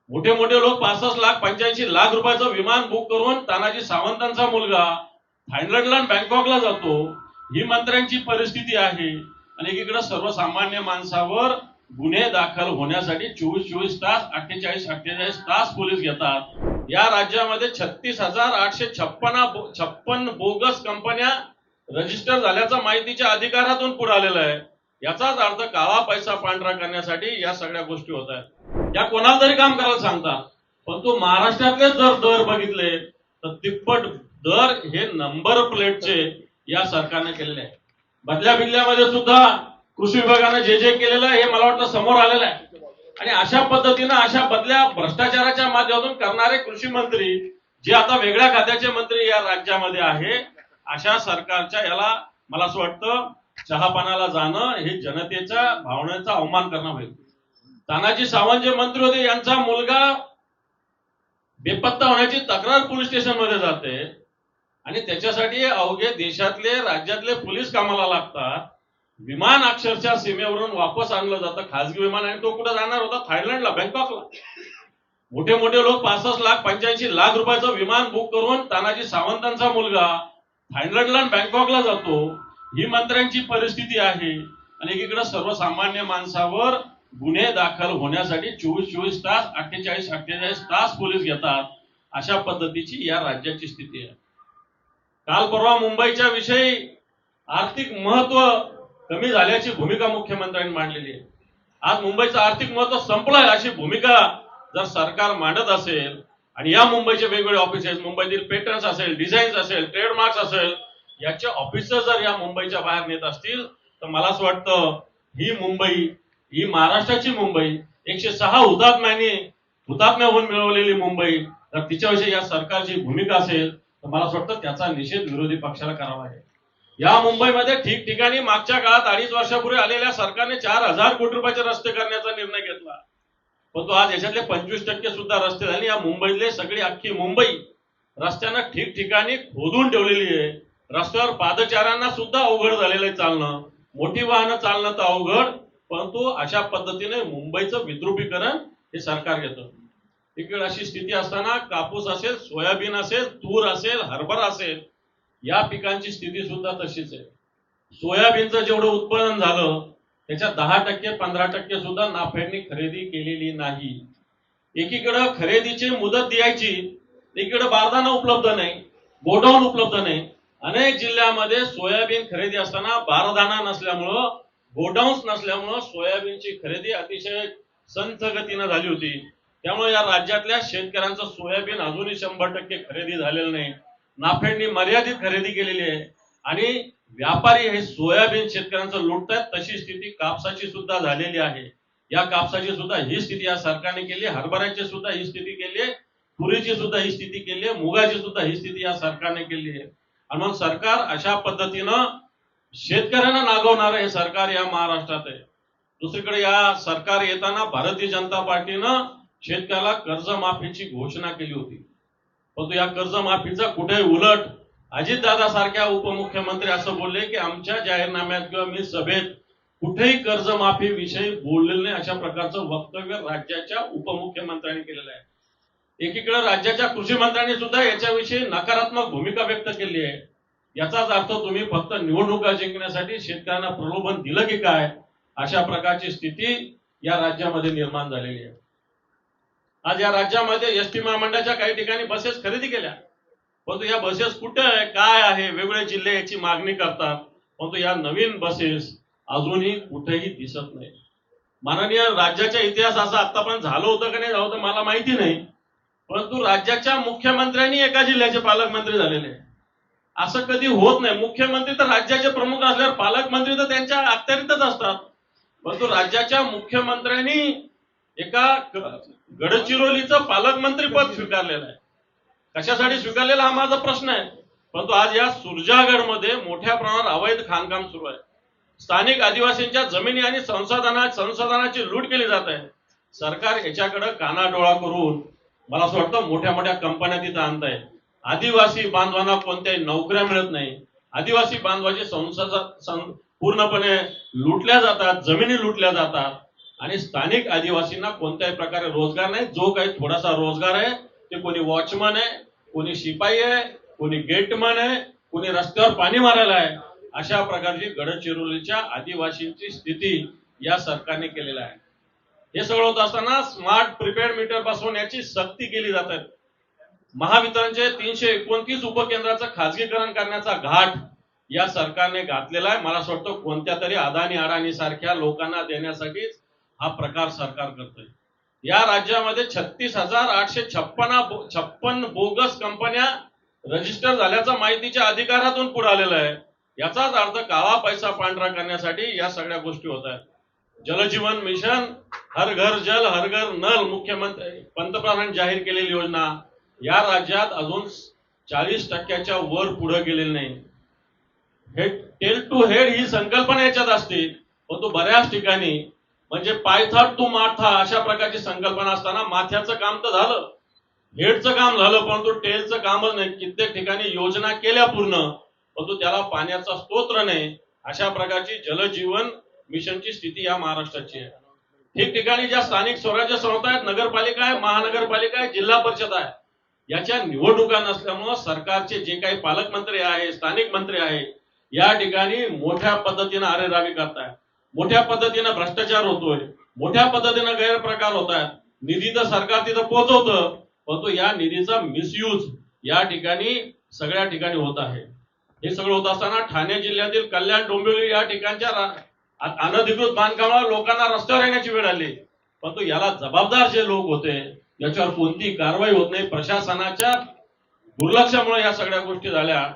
मोठे मोठे लोक 65 लाख 85 लाख रुपयाचं विमान बुक करून तानाजी सावंतांचा मुलगा थायलंडला बँकॉकला जातो. ही मंत्र्यांची परिस्थिती आहे. आणि एकीकडे सर्वसामान्य माणसावर गुन्हे दाखल होण्यासाठी 24 तास 48 तास पोलीस घेतात. या राज्यामध्ये 36,856 बोगस कंपन्या रजिस्टर झाल्याचा माहितीच्या अधिकारातून पुढे आलेला आहे. याचाच अर्थ काळा पैसा पांढरा करण्यासाठी या सगळ्या गोष्टी होत आहेत. या कोणाला तरी काम करायला सांगतात, पण तो महाराष्ट्रातले जर दर बघितले तर तिप्पट दर हे नंबर प्लेटचे या सरकारने केलेले आहे. बदल्या बिल्ल्यामध्ये सुद्धा कृषी विभागाने जे जे केलेलं आहे हे मला वाटतं समोर आलेलं आहे. आणि अशा पद्धतीनं अशा बदल्या भ्रष्टाचाराच्या माध्यमातून करणारे कृषी मंत्री जे आता वेगळ्या खात्याचे मंत्री या राज्यामध्ये आहे, अशा सरकारच्या याला मला असं वाटतं चहापानाला जाणं हे जनतेच्या भावनेचा अवमान करणं होईल. तानाजी सावंत जे मंत्री होते यांचा मुलगा बेपत्ता होण्याची तक्रार पोलीस स्टेशन मध्ये जाते आणि त्याच्यासाठी अवघे देशातले राज्यातले पोलीस कामाला लागतात. विमान अक्षरशः सीमेवरून वापस आणलं जातं, खासगी विमान, आणि तो कुठे जाणार होता? थायलंडला, बँकॉकला. मोठे मोठे लोक 65 लाख 85 लाख रुपयाचं विमान बुक करून तानाजी सावंतांचा मुलगा थायलंडला बँकॉकला जातो. ही मंत्र्यांची परिस्थिती आहे. आणि एकीकडे सर्वसामान्य माणसावर गुन्हे दाखल होण्यासाठी 24 तास 48 तास पोलीस घेतात. अशा पद्धतीची या राज्याची स्थिती आहे. काल परवा मुंबईच्या विषयी आर्थिक महत्व कमी झाल्याची भूमिका मुख्यमंत्र्यांनी मांडलेली आहे. आज मुंबईचं आर्थिक महत्व संपलंय अशी भूमिका जर सरकार मांडत असेल आणि या मुंबईचे वेगवेगळे ऑफिसेस, मुंबईतील पेटर्न्स असेल, डिझाईन्स असेल, ट्रेडमार्क्स असेल, याचे ऑफिसर जर या मुंबईच्या बाहेर नेत असतील तर मला असं वाटतं ही मुंबई, ही महाराष्ट्राची मुंबई, 106 हुतात्म्या होऊन मिळवलेली मुंबई, तर तिच्याविषयी या सरकारची भूमिका असेल तर मला असं वाटतं त्याचा निषेध विरोधी पक्षाला करावा आहे. या मुंबईमध्ये ठिकठिकाणी मागच्या काळात 2.5 वर्षापूर्वी आलेल्या सरकारने 4,000 कोटी रुपयाचे रस्ते करण्याचा निर्णय घेतला, पण तो आज याच्यातले 25% सुद्धा रस्ते झाले. या मुंबईतले सगळी अख्खी मुंबई रस्त्यांना ठिकठिकाणी खोदून ठेवलेली आहे. रस्त्यावर पादचाऱ्यांना सुद्धा अवघड झालेलं आहे चालणं, मोठी वाहनं चालणं तर अवघड, परंतु अशा पद्धतीने मुंबईचं विद्रुपीकरण हे सरकार घेतं. इकडे अशी स्थिती असताना कापूस असेल, सोयाबीन असेल, तूर असेल, हरभरा असेल, या पिकांची स्थिती सुद्धा तशीच आहे. सोयाबीनचं जेवढं उत्पादन झालं त्याच्या 10% 15% सुद्धा नाफेडनी खरेदी केलेली नाही. एकीकडे खरेदीची मुदत द्यायची, एकीकडे बारदाना उपलब्ध नाही, गोडाऊन उपलब्ध नाही. अनेक जिल्ह्यामध्ये सोयाबीन खरेदी असताना बारदाना नसल्यामुळं, गोडाऊन्स नसल्यामुळं सोयाबीनची खरेदी अतिशय संथ गतीनं झाली होती. त्यामुळे या राज्यातल्या शेतकऱ्यांचं सोयाबीन अजूनही 100% खरेदी झालेलं नाही. नाफेडनी मर्यादित खरेदी केलेली आहे आणि व्यापारी हे सोयाबीन शेतकऱ्यांचं लुटतात. तशी स्थिती कापसाची सुद्धा झालेली आहे. या कापसाची सुद्धा ही स्थिती या सरकारने केली, हरभऱ्याची सुद्धा ही स्थिती केली आहे, तुरीची सुद्धा ही स्थिती केली आहे, मुगाची सुद्धा ही स्थिती या सरकारने केली आहे. आणि मग सरकार अशा पद्धतीनं शेतकऱ्यांना नागवणारं हे सरकार या महाराष्ट्रात आहे. दुसरीकडे या सरकार येताना भारतीय जनता पार्टीनं शेतकऱ्याला कर्जमाफीची घोषणा केली होती, परंतु या कर्जमाफीचा कुठे उलट अजितदादा सारख्या उपमुख्यमंत्री असं बोलले की आमच्या जाहीरनाम्यात किंवा मी सभेत कुठेही कर्जमाफी विषयी बोललेलं नाही. अशा प्रकारचं वक्तव्य राज्याच्या उपमुख्यमंत्र्यांनी केलेलं आहे. एकीकडे राज्याच्या कृषी मंत्र्यांनी सुद्धा याच्याविषयी नकारात्मक भूमिका व्यक्त केली आहे. याचाच अर्थ तुम्ही फक्त निवडणुका जिंकण्यासाठी शेतकऱ्यांना प्रलोभन दिलं की काय, अशा प्रकारची स्थिती या राज्यामध्ये निर्माण झालेली आहे. आज या राज्यामध्ये एसटी महामंडळाच्या काही ठिकाणी बसेस खरेदी केल्या, परंतु या बसेस कुठे आहे, काय आहे, वेगवेगळे जिल्हे याची मागणी करतात, परंतु या नवीन बसेस अजूनही कुठेही दिसत नाही. माननीय राज्याच्या इतिहास असं आतापर्यंत झालं होतं का नाही झालं होतं मला माहिती नाही, परंतु राज्याच्या मुख्यमंत्र्यांनी एका जिल्ह्याचे पालकमंत्री झालेले असं कधी होत नाही. मुख्यमंत्री तर राज्याचे प्रमुख असल्यावर पालकमंत्री तर त्यांच्या अखत्यारीतच असतात, परंतु राज्याच्या मुख्यमंत्र्यांनी एका गडचिरोलीचं पालकमंत्री पद स्वीकारलेलं आहे. कशासाठी स्वीकारलेला हा माझा प्रश्न आहे. परंतु आज या सुरजागडमध्ये मोठ्या प्रमाणावर अवैध खाणकाम सुरू आहे. स्थानिक आदिवासींच्या जमिनी आणि संसाधनाची लूट केली जात आहे. सरकार याच्याकडे कानाडोळा करून मला असं वाटतं मोठ्या मोठ्या कंपन्या तिथं आणत आहे. आदिवासी बांधवांना कोणत्याही नोकऱ्या मिळत नाही. आदिवासी बांधवाचे पूर्णपणे लुटल्या जातात, जमिनी लुटल्या जातात. आणि स्थानिक आदिवासींना कोणत्याही प्रकारे रोजगार नाही. जो काही थोडासा रोजगार आहे ते कोणी वॉचमन आहे, कोणी शिपाई आहे, कोणी गेटमन आहे, कोणी रस्त्यावर पाणी मारायला आहे. अशा प्रकारची गडचिरोलीच्या आदिवासींची स्थिती या सरकारने केलेला आहे. हे सगळं होत असताना स्मार्ट प्रीपेड मीटर बसवण्याची सक्ती केली जात आहे. महावितरणचे 329 उपकेंद्राचं खासगीकरण करण्याचा घाट या सरकारने घातलेला आहे. मला असं वाटतं कोणत्या तरी अडाणी सारख्या लोकांना देण्यासाठीच हा प्रकार सरकार करतोय. या राज्यामध्ये 36,856 बोगस कंपन्या रजिस्टर झाल्याचा माहितीच्या अधिकारातून पुढे आलेला आहे. याचाच अर्थ काळा पैसा पांढरा करण्यासाठी या सगळ्या गोष्टी होत आहेत. जलजीवन मिशन, हर घर जल हर घर नल, मुख्यमंत्री पंतप्रधान जाहीर केलेली योजना या राज्यात अजून 40% वर पुढे गेलेली नाही. टेल टू हेड ही संकल्पना याच्यात असते, परंतु बऱ्याच ठिकाणी म्हणजे पायथाट टू माथा अशा प्रकारची संकल्पना असताना माथ्याचं काम तर झालं, हेडचं काम झालं, परंतु टेलचं कामच नाही. कित्येक ठिकाणी योजना केल्या पूर्ण, परंतु त्याला पाण्याचा स्तोत्र नाही. अशा प्रकारची जलजीवन मिशनची स्थिती या महाराष्ट्राची आहे. ठिकठिकाणी ज्या स्थानिक स्वराज्य संस्था आहेत, नगरपालिका आहे, महानगरपालिका आहे, जिल्हा परिषद आहे, याच्या निवडणुका नसल्यामुळे सरकारचे जे काही पालकमंत्री आहे, स्थानिक मंत्री आहे, या ठिकाणी मोठ्या पद्धतीने आरेरावी करतायत, मोठ्या पद्धतीने भ्रष्टाचार होतोय, मोठ्या पद्धतीने गैरप्रकार होत आहेत. निधी तर सरकार तिथं पोहोचवतं, परंतु या निधीचा मिसयूज या ठिकाणी सगळ्या ठिकाणी होत आहे. हे सगळं होत असताना ठाणे जिल्ह्यातील कल्याण डोंबिवली या ठिकाणच्या अनधिकृत बांधकामाला लोकांना रस्त्यावर येण्याची वेळ आली, परंतु याला जबाबदार जे लोक होते याच्यावर कोणती कारवाई होत नाही. प्रशासनाच्या दुर्लक्षामुळे या सगळ्या गोष्टी झाल्या.